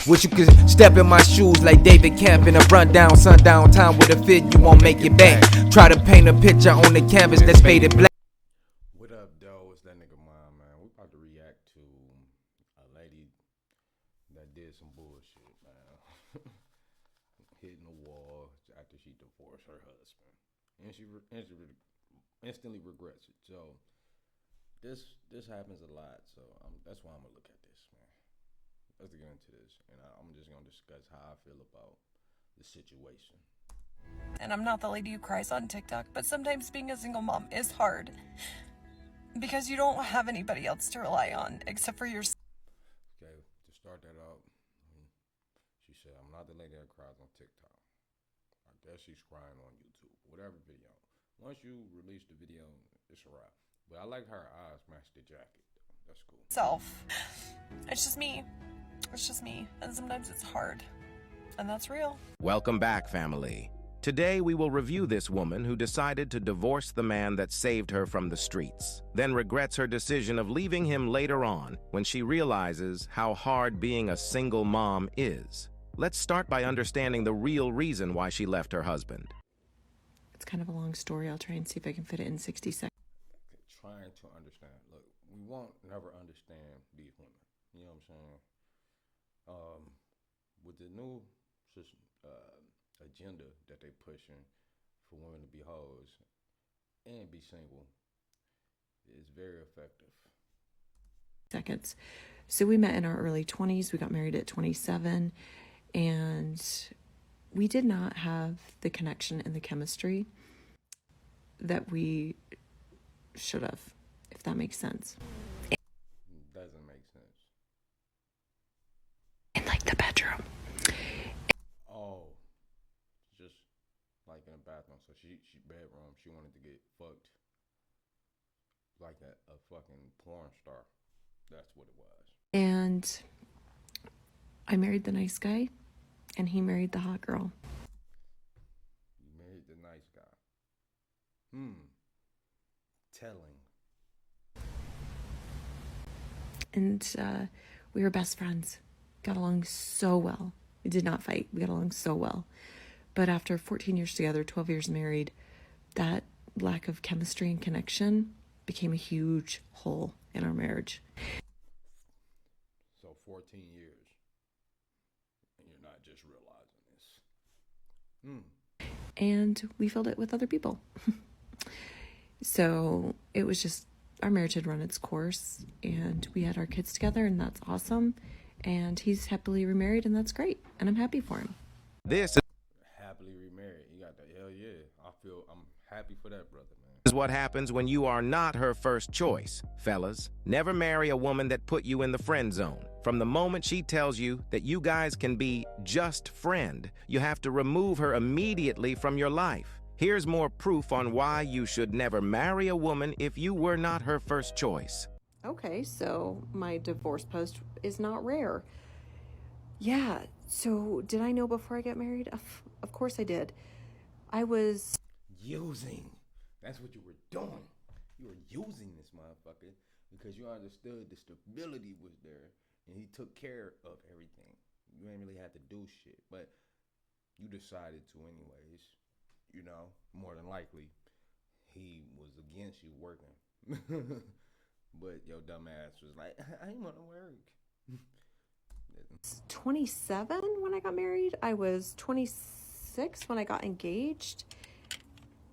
Wish you could step in my shoes like David Camp in a rundown sundown time with a fit you won't make it back. Try to paint a picture on the canvas that's faded black. What up, though? It's that nigga Mom, man. We about to react to a lady that did some bullshit, man. Hitting the wall after she divorced her husband, and she instantly regrets it. So this happens a lot. So that's why I'm gonna look at this, man. Let's get into this, and I'm just gonna discuss how I feel about the situation. And I'm not the lady who cries on TikTok, but sometimes being a single mom is hard because you don't have anybody else to rely on except for yourself. Okay, to start that out, she said, "I'm not the lady that cries on TikTok. I guess she's crying on YouTube, whatever video. Once you release the video, it's a wrap. But I like her eyes match the jacket. That's cool." It's just me. It's just me. And sometimes it's hard. And that's real. Welcome back, family. Today we will review this woman who decided to divorce the man that saved her from the streets, then regrets her decision of leaving him later on when she realizes how hard being a single mom is. Let's start by understanding the real reason why she left her husband. It's kind of a long story. I'll try and see if I can fit it in 60 seconds. Trying to understand. Look, we won't never understand these women. You know what I'm saying? With the new agenda that they pushing for women to be hoes and be single is very effective. Seconds. So we met in our early 20s. We got married at 27, and we did not have the connection and the chemistry that we should have, if that makes sense. Doesn't make sense. In like the bedroom. Oh, just like in a bathroom. So she bedroom. She wanted to get fucked like a fucking porn star. That's what it was. And I married the nice guy, and he married the hot girl. You married the nice guy. Telling. And we were best friends. Got along so well. We did not fight. We got along so well. But after 14 years together, 12 years married, that lack of chemistry and connection became a huge hole in our marriage. So 14 years, and you're not just realizing this. And we filled it with other people. So it was just, our marriage had run its course, and we had our kids together, and that's awesome. And he's happily remarried, and that's great. And I'm happy for him. This Happily remarried. You got that. Hell yeah. I'm happy for that, brother, man. is what happens when you are not her first choice. Fellas, never marry a woman that put you in the friend zone. From the moment she tells you that you guys can be just friend, you have to remove her immediately from your life. Here's more proof on why you should never marry a woman if you were not her first choice. Okay, so my divorce post is not rare. Yeah, so did I know before I got married? Of course I did. I was Using. That's what you were doing. You were using this motherfucker because you understood the stability was there and he took care of everything. You ain't really had to do shit, but you decided to anyways. You know, more than likely, he was against you working. But your dumb ass was like, I ain't want to work. 27 when I got married. I was 26 when I got engaged.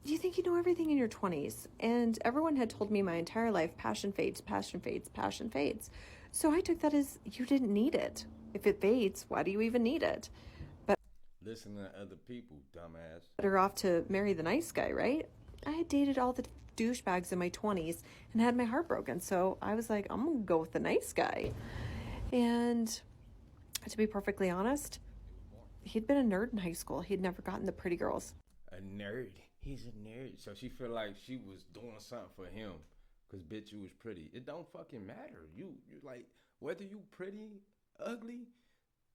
You think you know everything in your 20s. And everyone had told me my entire life, passion fades, passion fades, passion fades. So I took that as you didn't need it. If it fades, why do you even need it? Listen to other people, dumbass. Better off to marry the nice guy, right? I had dated all the douchebags in my 20s and had my heart broken. So I was like, I'm going to go with the nice guy. And to be perfectly honest, he'd been a nerd in high school. He'd never gotten the pretty girls. A nerd. He's a nerd. So she feel like she was doing something for him because, bitch, you was pretty. It don't fucking matter. You like, whether you pretty, ugly,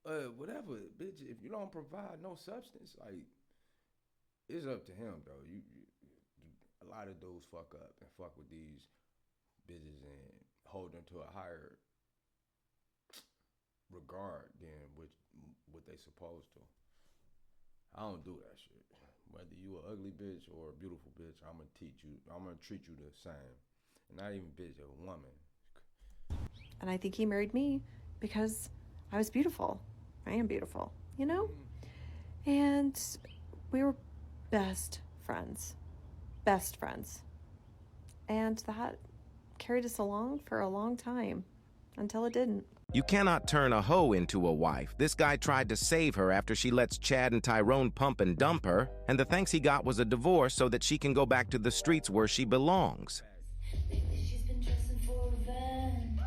whatever, bitch, if you don't provide no substance, like, it's up to him, though. You a lot of dudes fuck up and fuck with these bitches and hold them to a higher regard than supposed to. I don't do that shit. Whether you an ugly bitch or a beautiful bitch, I'm gonna teach you. I'm gonna treat you the same. And not even bitch, a woman. And I think he married me because I was beautiful. I am beautiful, you know? And we were best friends. Best friends. And that carried us along for a long time until it didn't. You cannot turn a hoe into a wife. This guy tried to save her after she lets Chad and Tyrone pump and dump her, and the thanks he got was a divorce so that she can go back to the streets where she belongs. She's been dressing for revenge.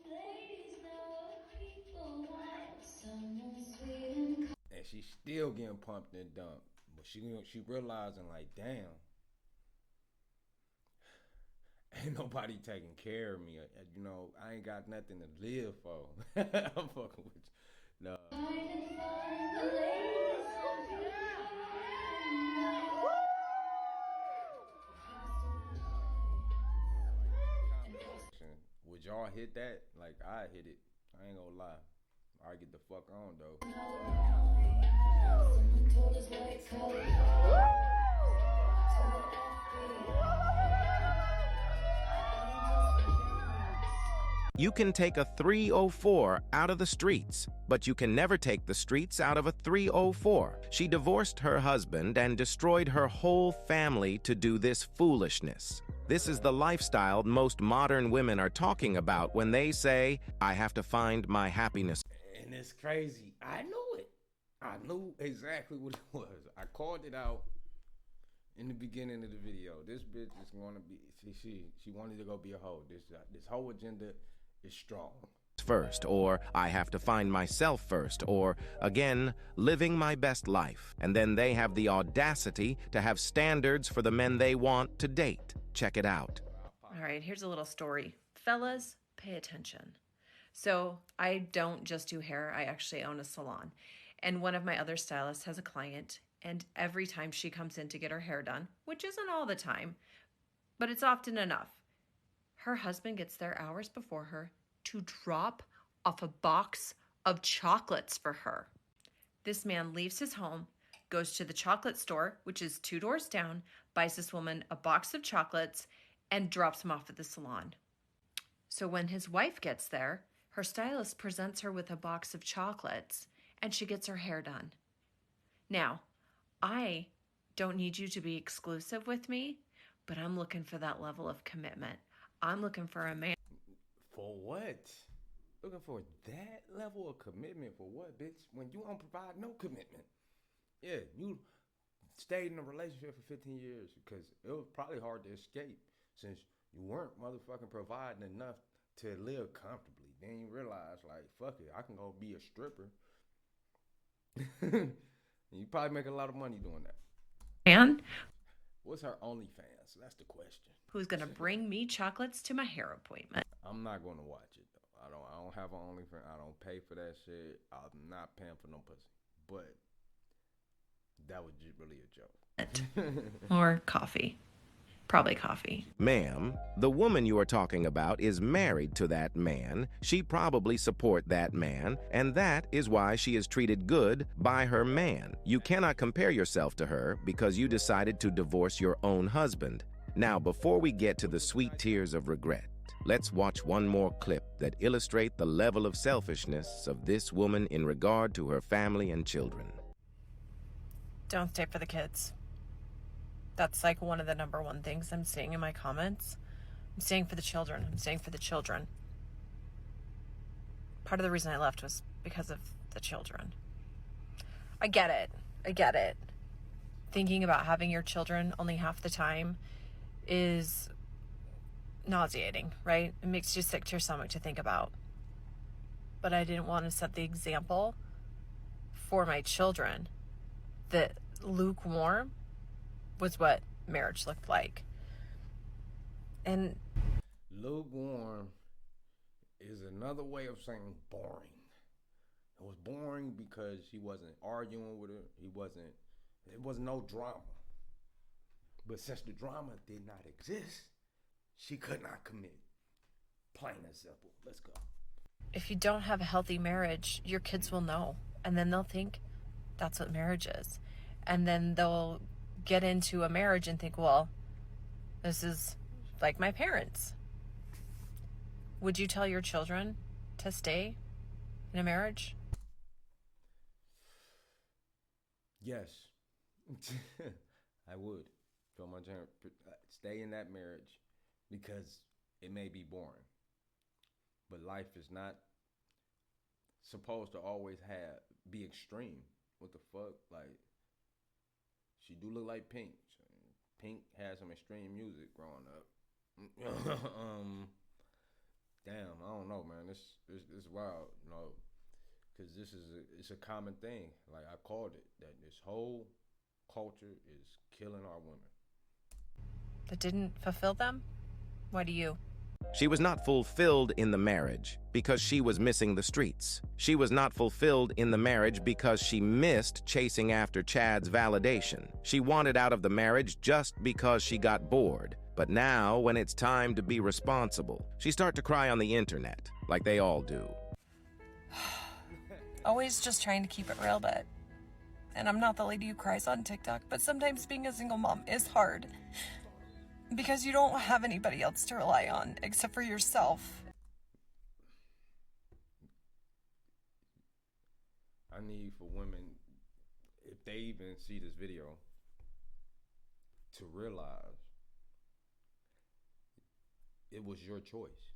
Ladies know what people want. Someone sweet and And she's still getting pumped and dumped. But she realizing like, damn, ain't nobody taking care of me. You know, I ain't got nothing to live for. I'm fucking with you. No. Would y'all hit that? Like, I hit it. I ain't gonna lie. I get the fuck on though. You can take a 304 out of the streets, but you can never take the streets out of a 304. She divorced her husband and destroyed her whole family to do this foolishness. This is the lifestyle most modern women are talking about when they say, I have to find my happiness. And it's crazy. I knew it. I knew exactly what it was. I called it out in the beginning of the video. This bitch is gonna be. She wanted to go be a hoe. This whole agenda is strong. First, or I have to find myself first, or again, living my best life. And then they have the audacity to have standards for the men they want to date. Check it out. All right, here's a little story. Fellas, pay attention. So I don't just do hair, I actually own a salon. And one of my other stylists has a client, and every time she comes in to get her hair done, which isn't all the time, but it's often enough, her husband gets there hours before her to drop off a box of chocolates for her. This man leaves his home, goes to the chocolate store, which is 2 doors down, buys this woman a box of chocolates, and drops him off at the salon. So when his wife gets there, her stylist presents her with a box of chocolates, and she gets her hair done. Now, I don't need you to be exclusive with me, but I'm looking for that level of commitment. I'm looking for a man. For what? Looking for that level of commitment for what, bitch? When you don't provide no commitment. Yeah, you stayed in a relationship for 15 years because it was probably hard to escape since you weren't motherfucking providing enough to live comfortably. Then you realize, like, fuck it, I can go be a stripper. You probably make a lot of money doing that. Man What's her OnlyFans? That's the question. who's gonna bring me chocolates to my hair appointment. I'm not gonna watch it though. I don't have an OnlyFans. I don't pay for that shit. I'm not paying for no pussy. But that was just really a joke. Or coffee. Probably coffee. Ma'am, the woman you are talking about is married to that man. She probably support that man, and that is why she is treated good by her man. You cannot compare yourself to her because you decided to divorce your own husband. Now, before we get to the sweet tears of regret, let's watch one more clip that illustrate the level of selfishness of this woman in regard to her family and children. Don't stay for the kids. That's like one of the number one things I'm seeing in my comments. I'm staying for the children. I'm staying for the children. Part of the reason I left was because of the children. I get it. I get it. Thinking about having your children only half the time is nauseating, right? It makes you sick to your stomach to think about. But I didn't want to set the example for my children that lukewarm was what marriage looked like. And Lukewarm is another way of saying boring. It was boring because he wasn't arguing with her. It was no drama. But since the drama did not exist, she could not commit. Plain and simple. Let's go. If you don't have a healthy marriage, your kids will know. And then they'll think that's what marriage is. And then they'll get into a marriage and think, well, this is like my parents. Would you tell your children to stay in a marriage? Yes. I would. Tell my parents, stay in that marriage because it may be boring. But life is not supposed to always be extreme. What the fuck? Like, she do look like Pink. Pink had some extreme music growing up. Damn, I don't know, man. It's wild, you know, because it's a common thing. Like I called it that this whole culture is killing our women. That didn't fulfill them? Why do you? She was not fulfilled in the marriage because she was missing the streets. She was not fulfilled in the marriage because she missed chasing after Chad's validation. She wanted out of the marriage just because she got bored. But now, when it's time to be responsible, she starts to cry on the internet, like they all do. Always just trying to keep it real, but... And I'm not the lady who cries on TikTok, but sometimes being a single mom is hard. Because you don't have anybody else to rely on except for yourself. I need for women, if they even see this video, to realize it was your choice.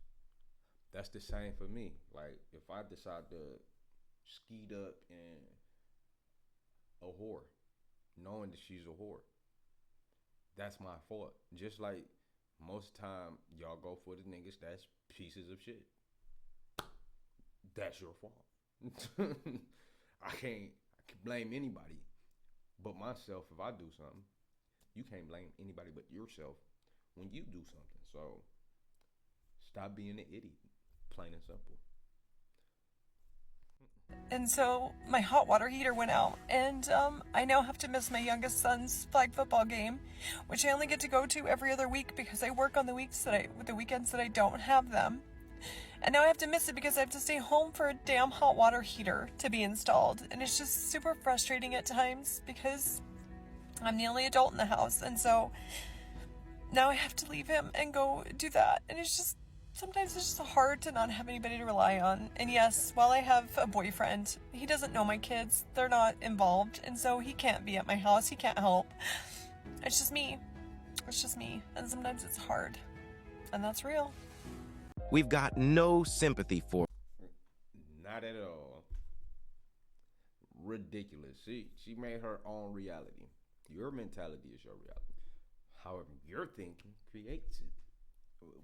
That's the same for me. Like, if I decide to skeet up and a whore, knowing that she's a whore, that's my fault. Just like most time y'all go for the niggas that's pieces of shit. That's your fault. I can't blame anybody but myself if I do something. You can't blame anybody but yourself when you do something. So stop being an idiot. Plain and simple. And so my hot water heater went out, and I now have to miss my youngest son's flag football game, which I only get to go to every other week because I work on the weekends that I don't have them. And now I have to miss it because I have to stay home for a damn hot water heater to be installed. And it's just super frustrating at times because I'm the only adult in the house, and so now I have to leave him and go do that. And sometimes it's just hard to not have anybody to rely on. And yes, while I have a boyfriend, he doesn't know my kids. They're not involved. And so he can't be at my house. He can't help. It's just me. It's just me. And sometimes it's hard. And that's real. We've got no sympathy for. Not at all. Ridiculous. She made her own reality. Your mentality is your reality. However, your thinking creates it.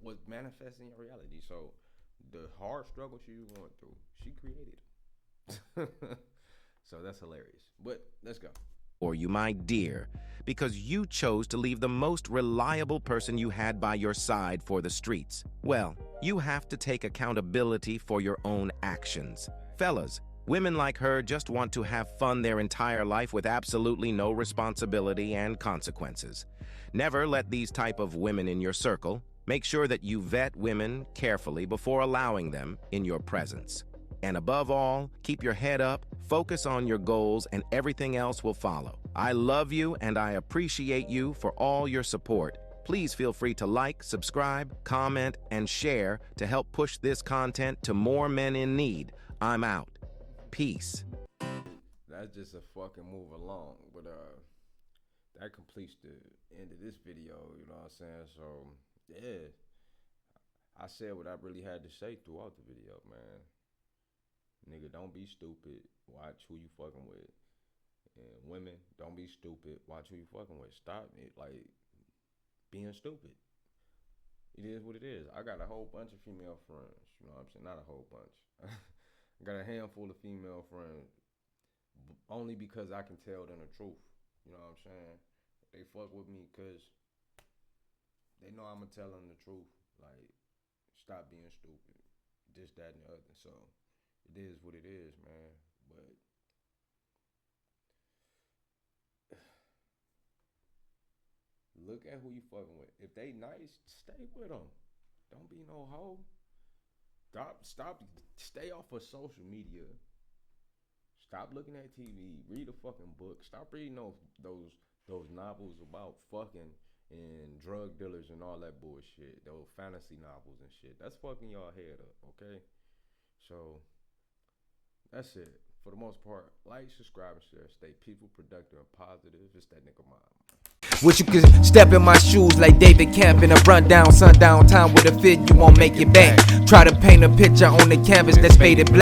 Was manifesting your reality. So the hard struggle she was going through, she created it. So that's hilarious. But let's go. Or you, my dear, because you chose to leave the most reliable person you had by your side for the streets. Well, you have to take accountability for your own actions. Fellas, women like her just want to have fun their entire life with absolutely no responsibility and consequences. Never let these type of women in your circle. Make sure that you vet women carefully before allowing them in your presence. And above all, keep your head up, focus on your goals, and everything else will follow. I love you and I appreciate you for all your support. Please feel free to like, subscribe, comment, and share to help push this content to more men in need. I'm out. Peace. That's just a fucking move along. But that completes the end of this video, you know what I'm saying? So yeah, I said what I really had to say throughout the video, man. Nigga, don't be stupid. Watch who you fucking with. And women, don't be stupid. Watch who you fucking with. Stop it, like, being stupid. It is what it is. I got a whole bunch of female friends. You know what I'm saying? Not a whole bunch. I got a handful of female friends. Only because I can tell them the truth. You know what I'm saying? They fuck with me because they know I'm going to tell them the truth. Like, stop being stupid. This, that, and the other. So, it is what it is, man. But look at who you fucking with. If they nice, stay with them. Don't be no hoe. stay off of social media. Stop looking at TV. Read a fucking book. Stop reading those novels about fucking and drug dealers and all that bullshit. Those fantasy novels and shit. That's fucking y'all head up, okay? So that's it. For the most part, like, subscribe, and share. Stay peaceful, productive, and positive. It's that nigga mom. Wish you could step in my shoes like David Camp in a rundown sundown time with a fit, you won't make it back. Try to paint a picture on the canvas that's faded black.